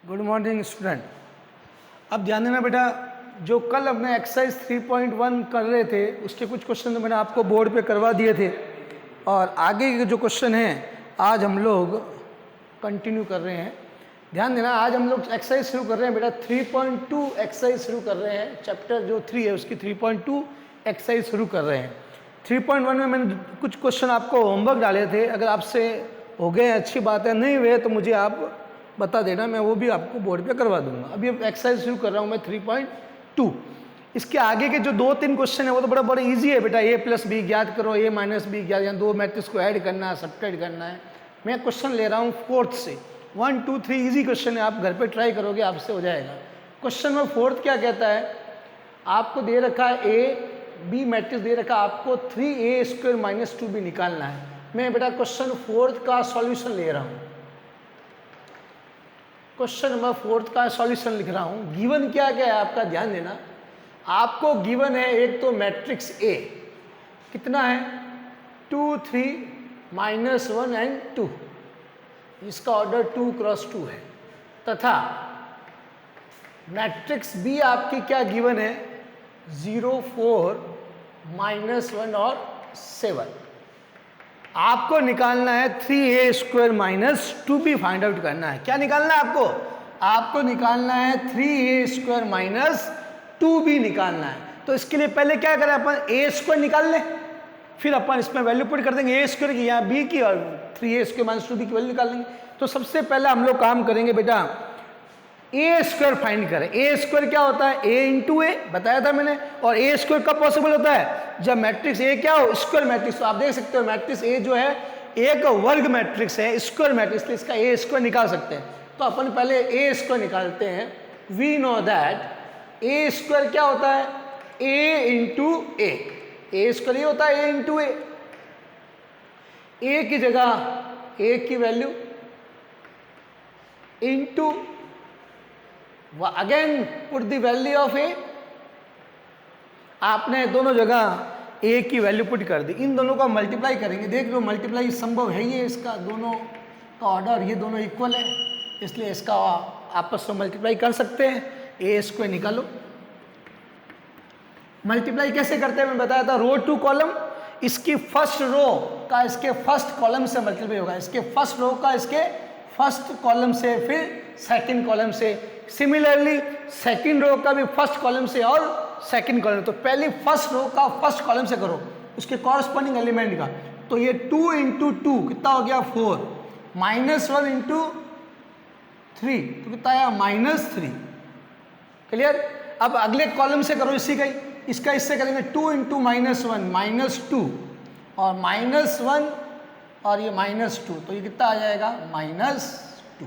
Good morning student. अब ध्यान देना बेटा, जो कल अपने एक्सरसाइज 3.1 कर रहे थे उसके कुछ क्वेश्चन तो मैंने आपको बोर्ड पे करवा दिए थे और आगे के जो क्वेश्चन हैं आज हम लोग कंटिन्यू कर रहे हैं। ध्यान देना, आज हम लोग एक्सरसाइज शुरू कर रहे हैं बेटा 3.2 एक्सरसाइज शुरू कर रहे हैं। चैप्टर जो 3 है उसकी 3.2 एक्सरसाइज शुरू कर रहे हैं। 3.1 में मैंने कुछ क्वेश्चन आपको होमवर्क डाले थे, अगर आपसे हो गए अच्छी बात है, नहीं हुए तो मुझे आप बता देना, मैं वो भी आपको बोर्ड पे करवा दूंगा। अभी एक्सरसाइज शुरू कर रहा हूँ मैं 3.2। इसके आगे के जो 2-3 क्वेश्चन है वो तो बड़ा इजी है बेटा। a प्लस बी ज्ञात करो, a माइनस बी ज्ञात, या दो मैट्रिक्स को ऐड करना है, सब्ट्रैक्ट करना है। मैं क्वेश्चन ले रहा हूँ 4th से। 1, 2, 3 इजी क्वेश्चन है, आप घर पे ट्राई करोगे आपसे हो जाएगा। क्वेश्चन में 4th क्या कहता है, आपको दे रखा है a b मैट्रिक्स दे रखा है, आपको 3a² - 2b निकालना है। मैं बेटा क्वेश्चन 4th का सॉल्यूशन ले रहा हूँ, क्वेश्चन नंबर 4th का सॉल्यूशन लिख रहा हूँ। गिवन क्या क्या है आपका ध्यान देना। आपको गिवन है एक तो मैट्रिक्स A कितना है 2, 3, -1 एंड 2, इसका ऑर्डर 2 × 2 है, तथा मैट्रिक्स B आपकी क्या गिवन है 0, 4, -1 और 7। आपको निकालना है 3a² - 2b फाइंड आउट करना है। क्या निकालना है आपको? आपको निकालना है 3a² - 2b निकालना है। तो इसके लिए पहले क्या करें, अपन a² निकाल लें, फिर अपन इसमें वैल्यू पुट कर देंगे a² की यहाँ b की और 3a² - 2b की वैल्यू निकाल लेंगे। तो सबसे पहले हम लोग काम करेंगे बेटा a² फाइंड करें। a² क्या होता है a × a, बताया था मैंने। और a² कब पॉसिबल होता है, जब मैट्रिक्स A क्या हो स्क्वायर मैट्रिक्स। तो आप देख सकते हो मैट्रिक्स A जो है एक वर्ग मैट्रिक्स है, स्क्वायर मैट्रिक्स, तो इसका a² निकाल सकते हैं। तो अपन पहले a² निकालते हैं। वी नो दैट a² क्या होता है a × a, a² ये होता है a × a। a की जगह a की value into again put the value of a। आपने दोनों जगह a की वैल्यू पुट कर दी, इन दोनों का मल्टीप्लाई करेंगे। देख लो मल्टीप्लाई संभव है ये, इसका दोनों का ऑर्डर ये दोनों इक्वल है, इसलिए इसका आपस में मल्टीप्लाई कर सकते हैं। a² निकालो। मल्टीप्लाई कैसे करते हैं मैं बताया था, रो टू कॉलम, इसकी फर्स्ट रो का इसके फर्स्ट कॉलम से मल्टीप्लाई होगा, इसके फर्स्ट रो का इसके फर्स्ट कॉलम से, फिर सेकंड कॉलम से। सिमिलरली सेकंड रो का भी फर्स्ट कॉलम से और सेकंड कॉलम। तो पहले फर्स्ट रो का फर्स्ट कॉलम से करो उसके कॉरस्पॉन्डिंग एलिमेंट का। तो ये 2 × 2 कितना हो गया 4, -1 × 3 तो कितना आया -3। क्लियर। अब अगले कॉलम से करो इसी का ही, इसका इससे करेंगे 2 × -1 -2 और -1 और ये -2, तो ये कितना आ जाएगा -2।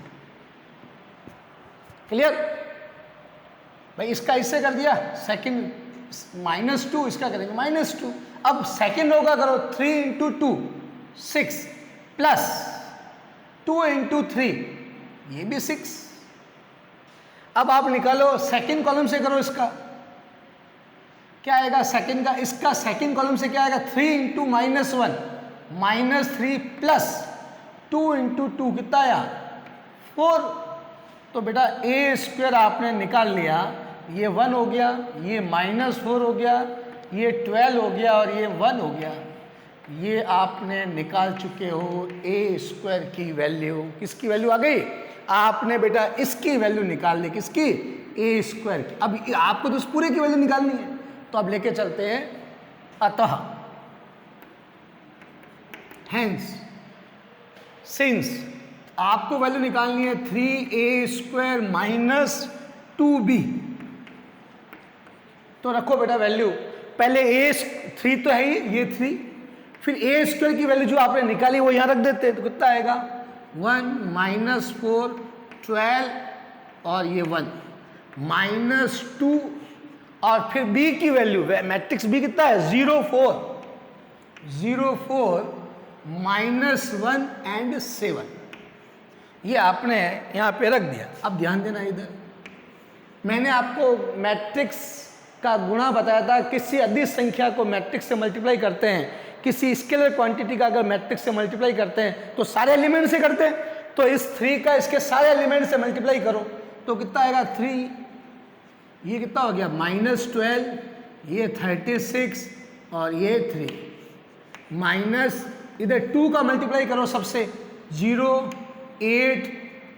क्लियर भाई। इसका इससे कर दिया सेकंड -2, इसका करेंगे -2। अब सेकंड रो का करो 3 × 2 6 प्लस 2 × 3 ये भी 6। अब आप निकालो सेकंड कॉलम से करो, इसका क्या आएगा सेकंड का, इसका सेकंड कॉलम से क्या आएगा 3 × -1 -3 प्लस 2 × 2 कितना आया 4। तो बेटा a² आपने निकाल लिया, ये 1 हो गया, ये -4 हो गया, ये 12 हो गया और ये 1 हो गया। ये आपने निकाल चुके हो a² की वैल्यू। किसकी वैल्यू आ गई? आपने बेटा इसकी वैल्यू निकाल ली, किसकी a² की। अब आपको तो उस पूरे की वैल्यू निकालनी है, तो अब लेके चलते हैं। अतः हेंस सिंस आपको वैल्यू निकालनी है 3a² - 2b। तो रखो बेटा वैल्यू, पहले a3 तो है ही, ये 3, फिर a² की वैल्यू जो आपने निकाली वो यहां रख देते हैं। तो कितना आएगा 1 -4 12 और ये 1 -2 और फिर b की वैल्यू, मैट्रिक्स b कितना है 0, 4 -1 एंड 7, ये आपने यहाँ पे रख दिया। अब ध्यान देना, इधर मैंने आपको मैट्रिक्स का गुणा बताया था। किसी अधिक संख्या को मैट्रिक्स से मल्टीप्लाई करते हैं, किसी स्केलर क्वांटिटी का अगर मैट्रिक्स से मल्टीप्लाई करते हैं तो सारे एलिमेंट से करते हैं। तो इस 3 का इसके सारे एलिमेंट से मल्टीप्लाई करो, तो कितना आएगा 3, ये कितना हो गया -12, ये 36 और ये 3 माइनस इधर 2 का मल्टीप्लाई करो सबसे 0, 8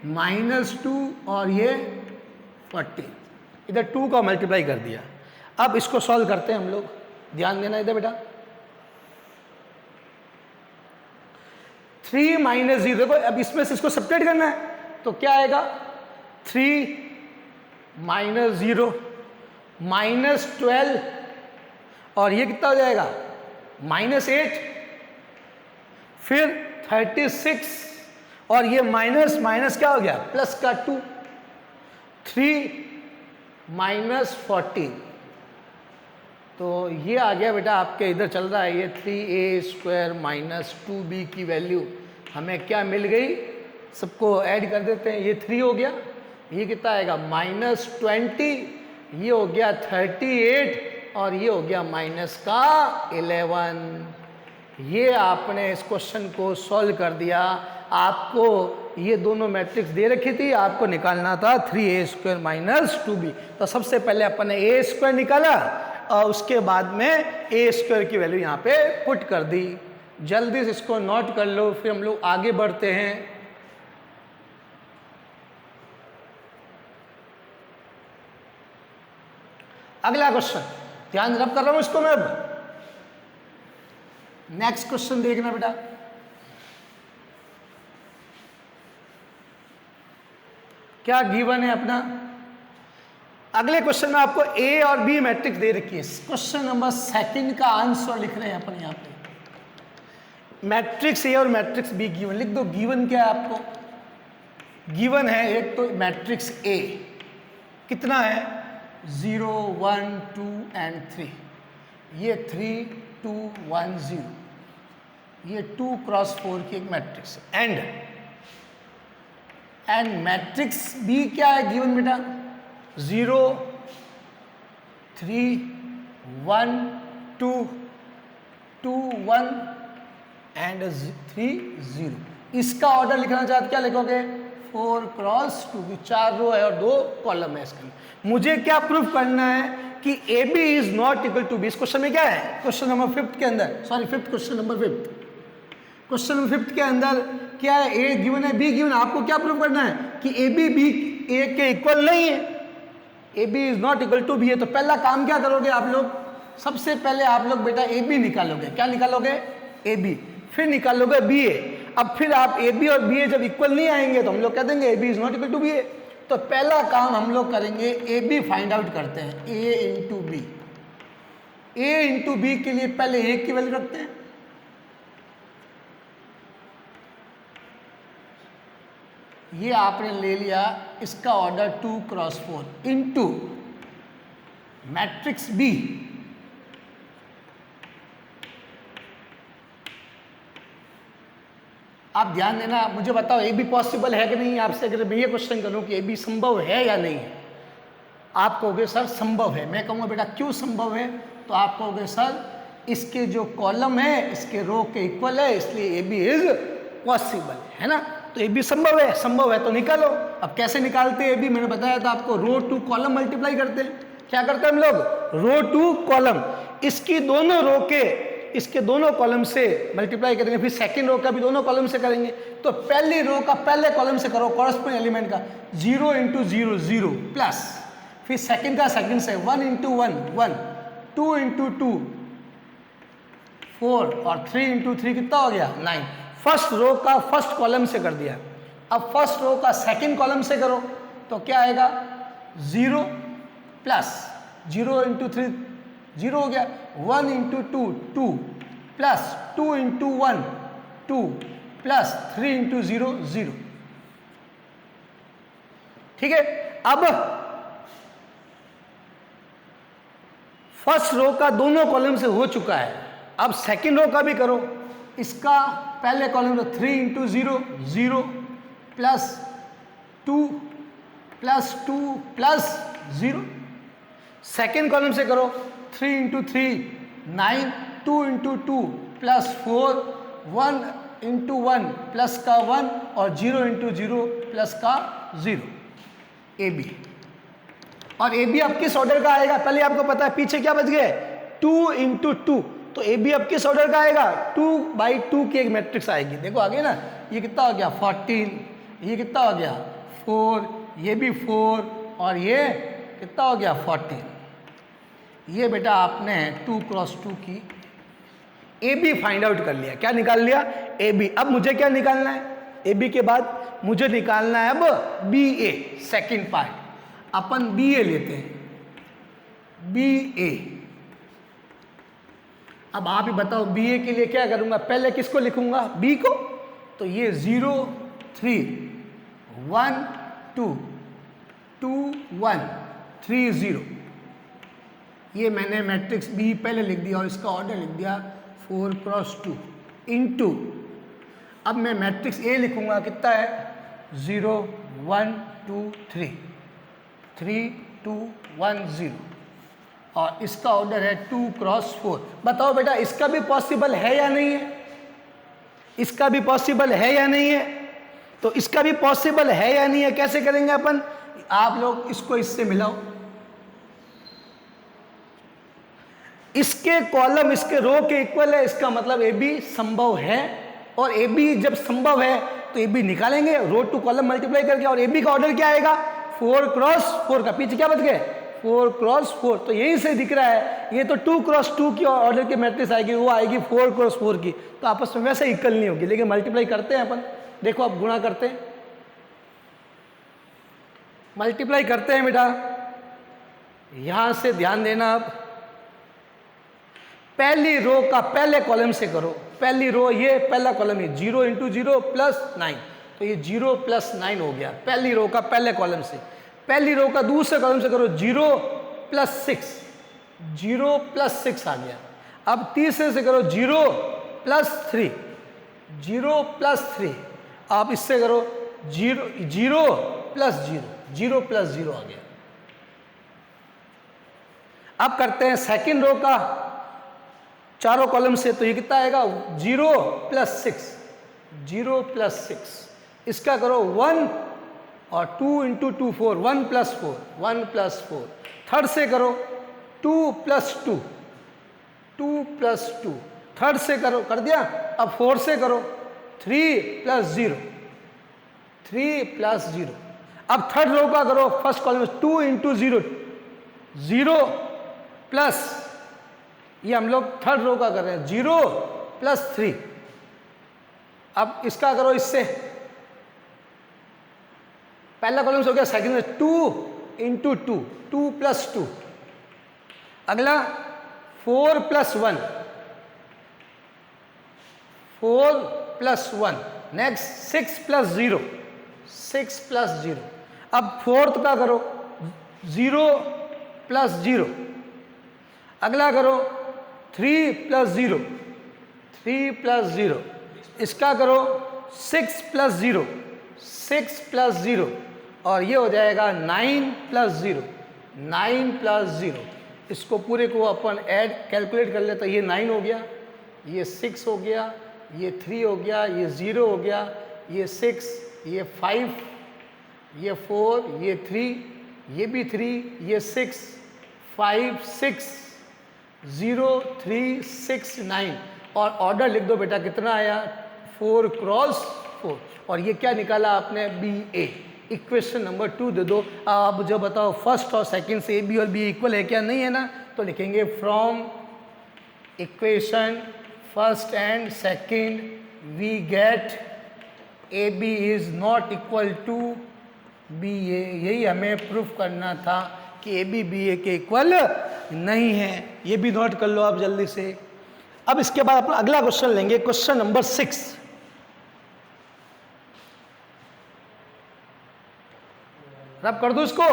-2 और ये 40, इधर 2 का मल्टीप्लाई कर दिया। अब इसको सॉल्व करते हैं हम लोग, ध्यान देना इधर बेटा। 3 - 0, देखो अब इसमें से इसको सब्ट्रैक्ट करना है तो क्या आएगा 3 - 0 -12 और ये कितना हो जाएगा -8, फिर 36 और ये माइनस माइनस क्या हो गया प्लस का 2, 3 - 14, तो ये आ गया बेटा आपके इधर चल रहा है ये 3a² - 2b की वैल्यू हमें क्या मिल गई, सबको ऐड कर देते हैं, ये 3 हो गया, ये कितना आएगा -20, ये हो गया 38 और ये हो गया -11। ये आपने इस क्वेश्चन को सॉल्व कर दिया। आपको ये दोनों मैट्रिक्स दे रखी थी, आपको निकालना था 3a² - 2b। तो सबसे पहले अपन ने a² निकाला और उसके बाद में a² की वैल्यू यहाँ पे पुट कर दी। जल्दी से इसको नोट कर लो, फिर हम लोग आगे बढ़ते हैं। अगला क्वेश्चन, ध्यान रब कर रहा हूं इसको मैं। अब नेक्स्ट क्वेश्चन देखना बेटा। क्या गिवन है अपना, अगले क्वेश्चन में आपको ए और बी मैट्रिक्स दे रखी है। क्वेश्चन नंबर 2 का आंसर लिख रहे हैं अपन यहाँ पे, मैट्रिक्स ए और मैट्रिक्स बी गिवन। लिख दो गिवन क्या है आपको, गिवन है एक तो मैट्रिक्स ए कितना है 0 1 2 एंड 3, ये 3 2 1 0, ये 2 × 4 की एक मैट्रिक्स है। एंड मैट्रिक्स बी क्या है गिवन बेटा 0 3 1 2 2 1 एंड 3 0। इसका ऑर्डर लिखना चाहते क्या लिखोगे 4 × 2 की 4 रो है और 2 कॉलम है इसके अंदर। मुझे क्या प्रूफ करना है कि A B is not equal to B. इस क्वेश्चन में क्या है, क्वेश्चन नंबर 5 के अंदर, sorry 5th question number 5, question number 5 के अंदर क्या है, ए गिवन है बी गिवन। आपको क्या प्रूफ करना है कि ए बी बी ए के इक्वल नहीं है, A B is not equal to B है। तो पहला काम क्या करोगे आप लोग, सबसे पहले आप लोग बेटा ए बी निकालोगे। क्या निकालोगे ए बी, फिर निकालोगे बी ए। अब फिर आप ए बी और बी ए जब इक्वल नहीं आएंगे तो हम लोग कह देंगे A B is not equal to B A. तो पहला काम हम लोग करेंगे ए बी फाइंड आउट करते हैं, ए इंटू बी। ए इंटू बी के लिए पहले ए की वैल्यू रखते हैं, ये आपने ले लिया, इसका ऑर्डर 2 × 4 इंटू मैट्रिक्स बी। आप ध्यान देना, मुझे बताओ ए बी पॉसिबल है कि नहीं। आपसे अगर मैं ये क्वेश्चन करूं कि ए बी संभव है या नहीं है, आप कहोगे सर संभव है। मैं कहूँगा बेटा क्यों संभव है, तो आप कहोगे सर इसके जो कॉलम है इसके रो के इक्वल है, इसलिए ए बी इज पॉसिबल है ना। तो ए बी संभव है, संभव है तो निकालो। अब कैसे निकालते हैं ए बी, मैंने बताया था आपको, रो टू कॉलम मल्टीप्लाई करते हैं। क्या करते हैं हम लोग, रो टू कॉलम, इसकी दोनों रो के इसके दोनों कॉलम से मल्टीप्लाई करेंगे, फिर सेकंड रो का भी दोनों कॉलम से करेंगे। तो पहली रो का पहले कॉलम से करो, कॉरस्पॉन्डिंग एलिमेंट का 0 × 0 0 प्लस, फिर सेकंड का सेकंड से 1 × 1 1, 2 × 2 4 और 3 × 3 कितना हो गया 9। फर्स्ट रो का फर्स्ट कॉलम से कर दिया। अब फर्स्ट रो का सेकंड कॉलम से करो तो क्या आएगा 0 प्लस 0 × 3 0 हो गया, 1 × 2 2 प्लस 2 × 1 2 प्लस 3 × 0 0। ठीक है, अब फर्स्ट रो का दोनों कॉलम से हो चुका है, अब सेकंड रो का भी करो। इसका पहले कॉलम में 3 × 0 0 plus 2 plus 2 plus 0। Second column से करो 3 × 3 9, 2 × 2 प्लस 4, 1 × 1 प्लस का 1 और 0 × 0 प्लस का 0। A B. और ए बी अब किस ऑर्डर का आएगा, पहले आपको पता है पीछे क्या बच गए 2 इंटू 2, तो ए बी अब किस ऑर्डर का आएगा 2/2 की एक मैट्रिक्स आएगी। देखो आगे ना, ये कितना हो गया 14, ये कितना हो गया 4, ये भी 4 और ये कितना हो गया 14। ये बेटा आपने 2 क्रॉस 2 की ए बी फाइंड आउट कर लिया। क्या निकाल लिया ए बी। अब मुझे क्या निकालना है ए बी के बाद, मुझे निकालना है अब बी ए, सेकेंड पार्ट। अपन बी ए लेते हैं, बी ए। अब आप ही बताओ बी ए के लिए क्या करूंगा, पहले किसको लिखूंगा बी को, तो ये 0 3 1 2 2 1 3 0, ये मैंने मैट्रिक्स बी पहले लिख दिया और इसका ऑर्डर लिख दिया 4 क्रॉस 2 इंटू, अब मैं मैट्रिक्स ए लिखूंगा कितना है 0 1 2 3 3 2 1 0 और इसका ऑर्डर है 2 क्रॉस 4। बताओ बेटा इसका भी पॉसिबल है या नहीं है, इसका भी पॉसिबल है या नहीं है, तो इसका भी पॉसिबल है या नहीं है, कैसे करेंगे अपन, आप लोग इसको इससे मिलाओ, इसके कॉलम इसके रो के इक्वल है, इसका मतलब ए बी संभव है। और ए बी जब संभव है तो ए बी निकालेंगे रो टू कॉलम मल्टीप्लाई करके, और ए बी का ऑर्डर क्या आएगा 4 क्रॉस 4 का, पीछे क्या बच गए 4 क्रॉस 4, तो यही से दिख रहा है ये तो 2 क्रॉस 2 की ऑर्डर की मैट्रिक्स आएगी, वो आएगी 4 क्रॉस 4 की, तो आपस में वैसे इक्वल नहीं होगी, लेकिन मल्टीप्लाई करते हैं अपन, देखो अब गुणा करते हैं, मल्टीप्लाई करते हैं बेटा। यहां से ध्यान देना, अब पहली रो का पहले कॉलम से करो, पहली रो ये पहला कॉलम है 0 इंटू 0 प्लस 9, तो ये 0 प्लस 9 हो गया पहली रो का पहले कॉलम से। पहली रो का दूसरे कॉलम से करो 0 प्लस 6, 0 प्लस 6 आ गया। अब तीसरे से करो 0 प्लस 3, 0 प्लस 3, आप इससे करो 0 प्लस 0, 0 प्लस 0 आ गया। अब करते हैं सेकंड रो का चारों कॉलम से, तो ये कितना आएगा 0 प्लस 6, 0 प्लस 6, इसका करो 1 और 2 इंटू 2 4, 1 प्लस 4, 1 प्लस 4। थर्ड से करो 2 प्लस 2, 2 प्लस 2, थर्ड से करो, कर दिया। अब 4 से करो 3 प्लस 0, 3 प्लस 0। अब थर्ड रो का करो फर्स्ट कॉलम में 2 इंटू 0, 0 प्लस, ये हम लोग थर्ड रो का कर रहे हैं 0 प्लस 3। अब इसका करो इससे, पहला कॉलम से हो गया, सेकंड में 2 इंटू 2, 2 प्लस 2। अगला 4 plus 1, 4 plus 1। Next 6 plus 0, 6 plus 0। अब फोर्थ का करो 0 प्लस 0। अगला करो 3 प्लस 0, 3 प्लस 0। इसका करो 6 प्लस 0, 6 प्लस 0 और ये हो जाएगा 9 प्लस 0, 9 प्लस 0। इसको पूरे को अपन ऐड कैलकुलेट कर ले तो ये 9 हो गया, ये 6 हो गया, ये 3 हो गया, ये 0 हो गया, ये 6, ये 5, ये 4, ये 3, ये भी 3, ये 6, 5 6 0 3 6 9 और ऑर्डर लिख दो बेटा कितना आया 4 क्रॉस 4 और ये क्या निकाला आपने बी ए। इक्वेशन नंबर 2 दे दो। आप जो बताओ फर्स्ट और सेकंड से ए बी और बी इक्वल है क्या, नहीं है ना, तो लिखेंगे from equation first and second we get A B is not equal to B A. यही हमें प्रूफ करना था कि ए बी बी ए के इक्वल नहीं है। ये भी नोट कर लो आप जल्दी से। अब इसके बाद अपना अगला क्वेश्चन लेंगे, क्वेश्चन नंबर 6। रब कर दो इसको।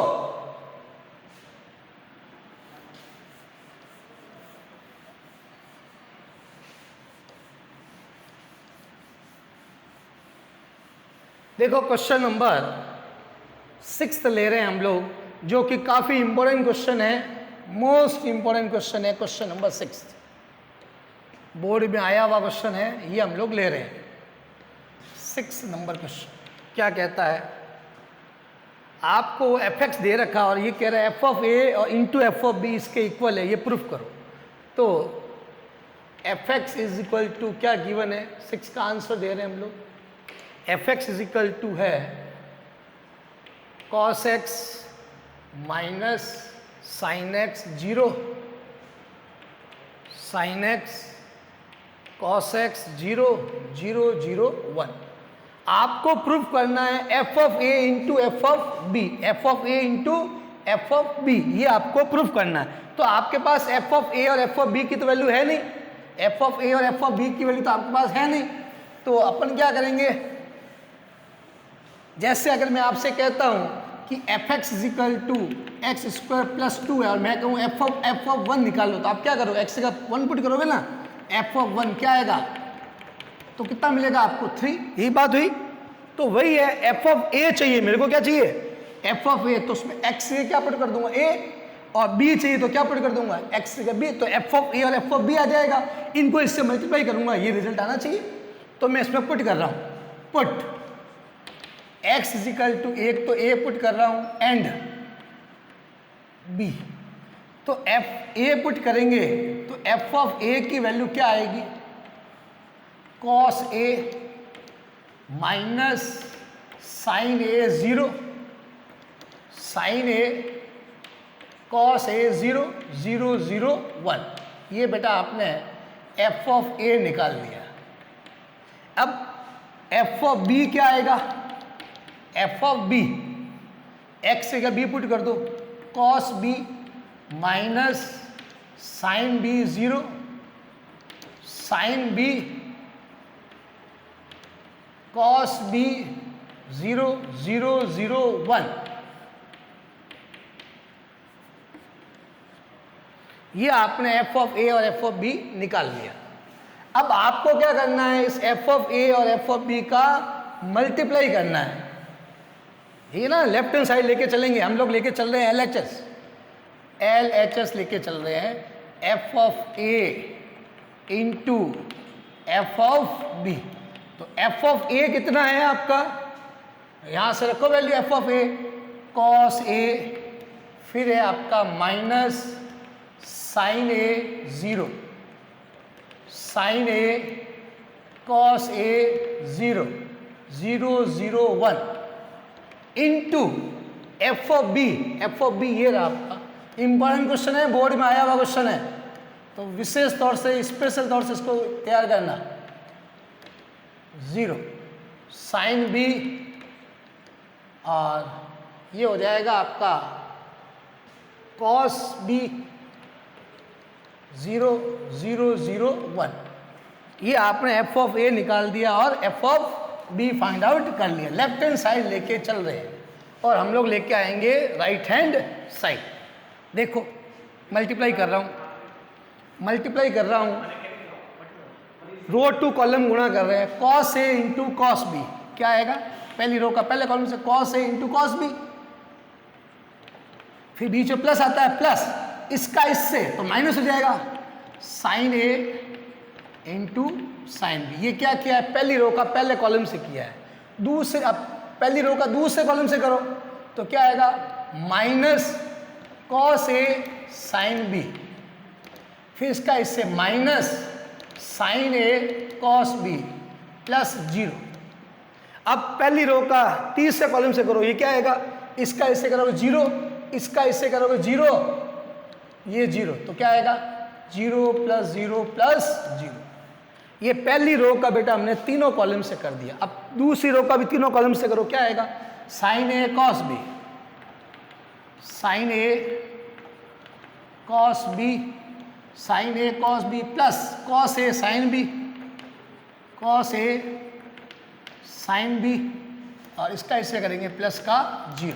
देखो क्वेश्चन नंबर 6 ले रहे हैं हम लोग, जो कि काफी इंपॉर्टेंट क्वेश्चन है, मोस्ट इंपॉर्टेंट क्वेश्चन है। क्वेश्चन नंबर 6 बोर्ड में आया हुआ क्वेश्चन है, ये हम लोग ले रहे हैं। 6 नंबर क्वेश्चन क्या कहता है, आपको एफ एक्स दे रखा और ये कह रहा है एफ ऑफ ए और इंटू एफ ऑफ बी इसके इक्वल है, ये प्रूफ करो। तो F X is equal to क्या गिवन है, 6 का आंसर दे रहे हैं हम लोग। F X is equal to है cos X minus sine X 0, sine X cos X 0 0 0 1। आपको प्रूफ करना है F of A into F of B, F of A into F of B, ये आपको प्रूफ करना है। तो आपके पास एफ ऑफ ए और एफ ऑफ बी की तो वैल्यू है नहीं, एफ ऑफ ए और एफ ऑफ बी की वैल्यू तो आपके पास है नहीं। तो अपन क्या करेंगे, जैसे अगर मैं आपसे कहता हूं कि F X is equal to X square plus 2 है और मैं कहूँ एफ ऑफ 1 निकालो, तो आप क्या करोगे, एक्स का 1 पुट करोगे ना, एफ ऑफ 1 क्या आएगा, तो कितना मिलेगा आपको 3, यही बात हुई। तो वही है, एफ ऑफ ए चाहिए मेरे को, क्या चाहिए, एफ ऑफ ए, तो उसमें एक्स से क्या पुट कर दूंगा ए, और बी चाहिए तो क्या पुट कर दूंगा एक्स से बी, तो एफ ऑफ ए और एफ ऑफ बी आ जाएगा। इनको इससे मल्टीप्लाई करूंगा, ये रिजल्ट आना चाहिए। तो मैं इसमें पुट कर रहा हूं, put X is equal to, एक तो ए पुट कर रहा हूं एंड बी, तो एफ ए पुट करेंगे तो एफ ऑफ ए की वैल्यू क्या आएगी, cos A minus sine A 0, sine A cos A 0 0 0 1। ये बेटा आपने एफ ऑफ ए निकाल लिया। अब एफ ऑफ बी क्या आएगा, एफ ऑफ बी एक्स से क्या बी पुट कर दो, cos B minus sine B 0, sine B cos B 0 0 0 1। ये आपने एफ ऑफ ए और एफ ऑफ बी निकाल लिया। अब आपको क्या करना है, इस एफ ऑफ ए और एफ ऑफ बी का मल्टीप्लाई करना है। ये ना लेफ्ट हैंड साइड लेके चलेंगे हम लोग, लेके चल रहे हैं एल एच एस लेके चल रहे हैं, F of A into F of B. तो एफ ऑफ ए कितना है आपका, यहां से रखो value F of A, cos A, फिर है आपका minus sine A 0, sine A cos A 0 0 0 1 into F of B. F of B ये रहा आपका, इंपॉर्टेंट क्वेश्चन है, बोर्ड में आया हुआ क्वेश्चन है, तो विशेष तौर से स्पेशल तौर से इसको तैयार करना। 0 साइन बी और ये हो जाएगा आपका कॉस बी 0 0 0 1। ये आपने एफ ऑफ ए निकाल दिया और F of B find out कर लिया। लेफ्ट हैंड साइड लेके चल रहे हैं और हम लोग लेके आएंगे राइट हैंड साइड। देखो मल्टीप्लाई कर रहा हूँ, मल्टीप्लाई कर रहा हूँ, रो टू कॉलम गुणा कर रहे हैं, cos A into cos B क्या आएगा, पहली रो का पहले कॉलम से cos A into cos B, फिर बीच में प्लस आता है, प्लस इसका इससे तो माइनस हो जाएगा, साइन ए इंटू साइन बी। ये क्या किया है, पहली रो का पहले कॉलम से किया है, दूसरे अब पहली रो का दूसरे कॉलम से करो तो क्या आएगा, minus cos A sine B, फिर इसका इससे minus sine A cos B plus 0। अब पहली रो का तीसरे कॉलम से करो, ये क्या आएगा, इसका इससे करोगे 0, इसका इससे करोगे 0, ये 0, तो क्या आएगा 0 प्लस 0 प्लस 0। ये पहली रो का बेटा हमने तीनों कॉलम से कर दिया। अब दूसरी रो का भी तीनों कॉलम से करो, क्या आएगा, sign A cos B, sign A cos B, sign A cos B plus cos A sign B, cos A sine B, और इसका इससे करेंगे प्लस का 0।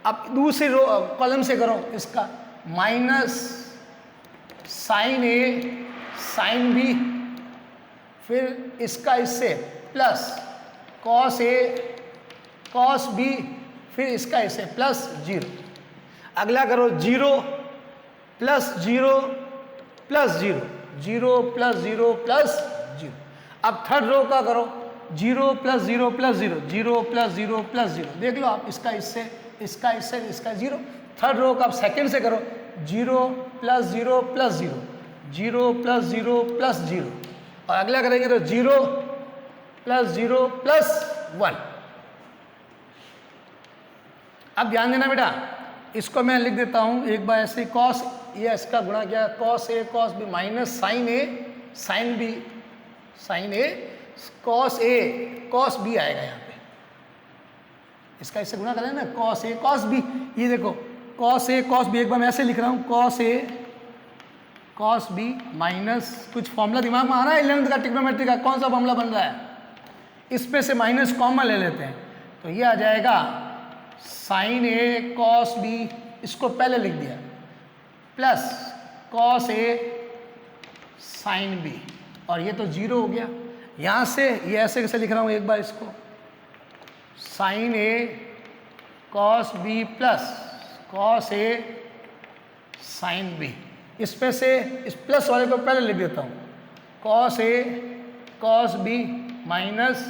अब दूसरी रो कॉलम से करो, इसका माइनस साइन ए साइन बी, फिर इसका इससे plus cos A cos B, फिर इसका इससे प्लस 0। अगला करो 0 प्लस 0 प्लस 0, 0 प्लस 0 प्लस 0। अब थर्ड रो का करो 0 प्लस 0 प्लस 0, 0 प्लस 0 प्लस 0, देख लो आप, इसका इससे इसका इससे इसका 0। थर्ड रो का आप सेकंड से करो, 0 प्लस 0 प्लस 0, 0 प्लस 0 प्लस 0, और अगला करेंगे तो 0 प्लस 0 प्लस 1। अब ध्यान देना बेटा, इसको मैं लिख देता हूं एक बार ऐसे, कॉस, ये इसका गुणा क्या, cos A cos B minus sine A sine B, sign A cos B आएगा यहाँ पे, इसका इससे गुणा करें ना, कॉस ए कॉस बी। ये देखो कॉस ए कॉस बी, एक बार मैं ऐसे लिख रहा हूँ, cos A cos B minus, कुछ फॉर्मूला दिमाग में आ रहा है 11th का ट्रिग्नोमेट्री का, कौन सा फॉर्मूला बन रहा है, इसमें से माइनस कॉमन ले लेते हैं, तो ये आ जाएगा साइन ए कॉस बी, इसको पहले लिख दिया, plus cos A sine B, और ये तो 0 हो गया। यहाँ से ये ऐसे कैसे लिख रहा हूँ एक बार इसको, sign A cos B plus cos A sine B, इसमें से इस प्लस वाले को पहले लिख देता हूँ, cos A cos B minus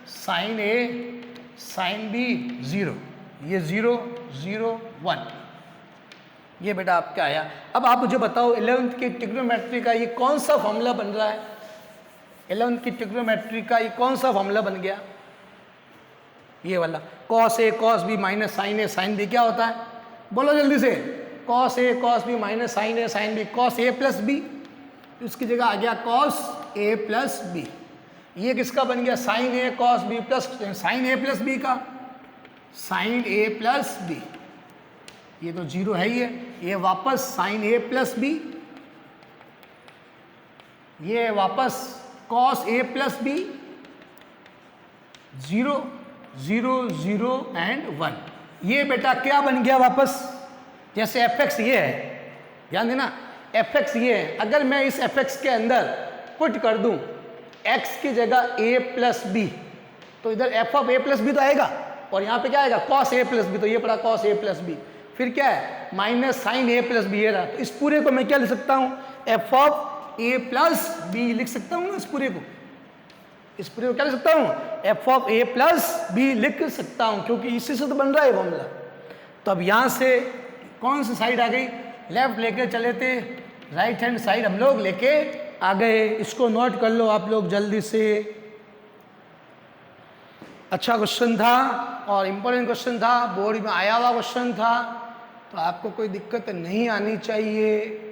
sine A sign B 0, ये 0 0 1, ये बेटा आपका आया। अब आप मुझे बताओ 11th की ट्रिग्नोमेट्री का ये कौन सा फॉर्मूला बन रहा है, 11th की ट्रिग्नोमेट्री का ये कौन सा फॉर्मूला बन गया, ये वाला cos A cos B minus sine A sine B, क्या होता है बोलो जल्दी से, cos A cos B minus sine A sign B, cos A plus B, उसकी जगह आ गया कॉस ए प्लस बी, ये किसका बन गया, sign A cos B plus sign A plus B का, साइन ए प्लस बी, ये तो 0 है ही है, ये वापस साइन ए प्लस बी, ये वापस cos A plus B, 0 0 0 and 1, ये बेटा क्या बन गया वापस, जैसे एफ एक्स ये है, ध्यान देना एफ एक्स ये है, अगर मैं इस एफ एक्स के अंदर पुट कर दूं x की जगह a प्लस बी, तो इधर F of a plus B तो आएगा, और यहाँ पे क्या आएगा कॉस a प्लस बी, तो ये पड़ा कॉस a प्लस बी, फिर क्या है minus sine a plus B, ये रहा, तो इस पूरे को मैं क्या लिख सकता हूँ, F of a plus B लिख सकता हूँ ना, इस पूरे को क्या लिख सकता हूँ, F of a plus B लिख सकता हूँ, क्योंकि इसी से तो बन रहा है फॉर्मूला। तो अब यहाँ से कौन सी साइड आ गई, लेफ्ट लेके चले थे, राइट हैंड साइड हम लोग लेके आ गए, इसको नोट कर लो आप लोग जल्दी से। अच्छा क्वेश्चन था और इम्पोर्टेंट क्वेश्चन था, बोर्ड में आया हुआ क्वेश्चन था, तो आपको कोई दिक्कत नहीं आनी चाहिए।